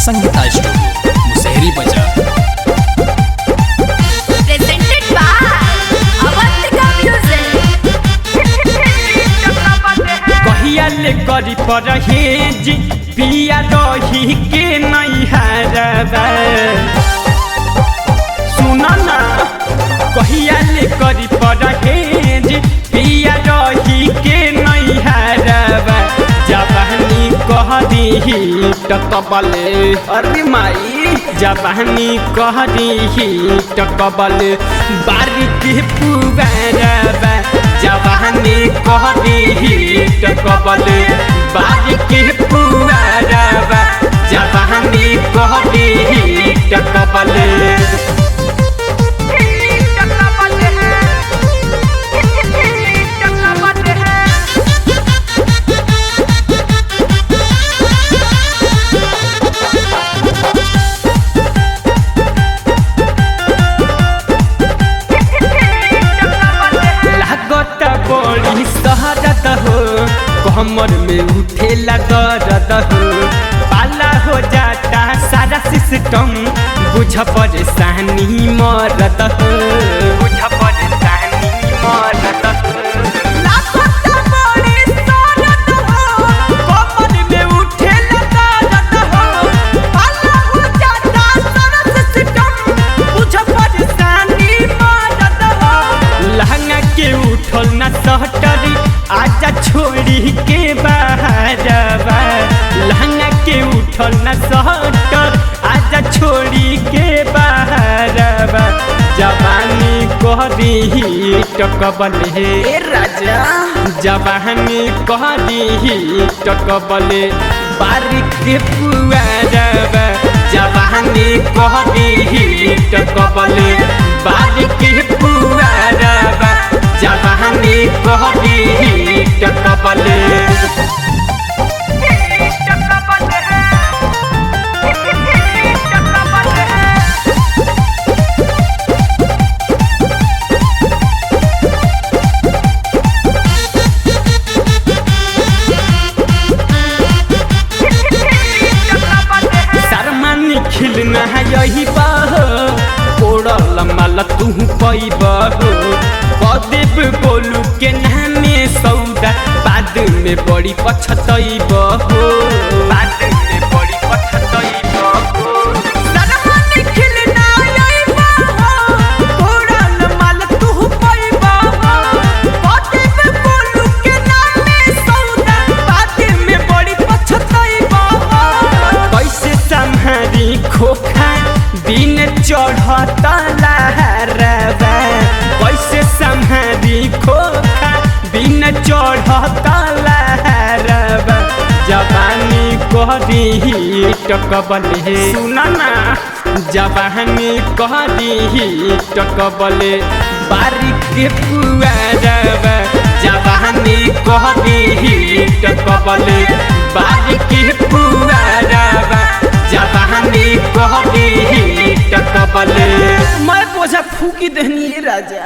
Sangeeta studio Musehri बाजार presented by Avantika Music। कहिया ले करी परहेज पिया रही के नहीं हारबा सुना ना कहिया ले करी परहेज पिया रही के नहीं हारबा जवानी कह दी टकबले अरे माई जवानी कह दी टकबले बारिक पुबारबा जवानी कह दी टकबले बारिक पुबारबा जवानी कह दी टकबले बड़ी शहरत हो कमर में उठे दर्द हो पाला हो जाता सारा सिस्टम बुझ परेशानी मरद हो बुझ परेशानी मरद हो सहटरी आजा छोड़ी के बाहर लहंगा के उठल न सहटर आजा छोड़ी के बाहर जवानी कह दी टकबले राजा जवानी कह दी टकबले बारिक पुआरबा जवानी कह दी टकबले बारिक पुआरबा जवानी कह दी टकबले शर्मानी खिलना यही बह ओढ़ल माल तू पैबह कदेव बोलू के नामे सौदा बाद में बड़ी पछतैब हो बाद में बड़ी पछतैब हो शर्मानी खिलना यही बह ओढ़ल माल तू पैबह कदेव बोलू के नामे सौदा बाद में बड़ी पछतैब हो कैसे संहारी खोखा दिन चढ़ता लहरबा कैसे संहारी खोखा दिन चढ़ता लहरबा जवानी कह दी टकबले सुना ना जवानी कह दी टकबले बारिक पुआरबा जवानी कह दी टकबले बारिक पुआरबा जवानी कह दी टकबले मैं बोझा फूकी दहनी राजा।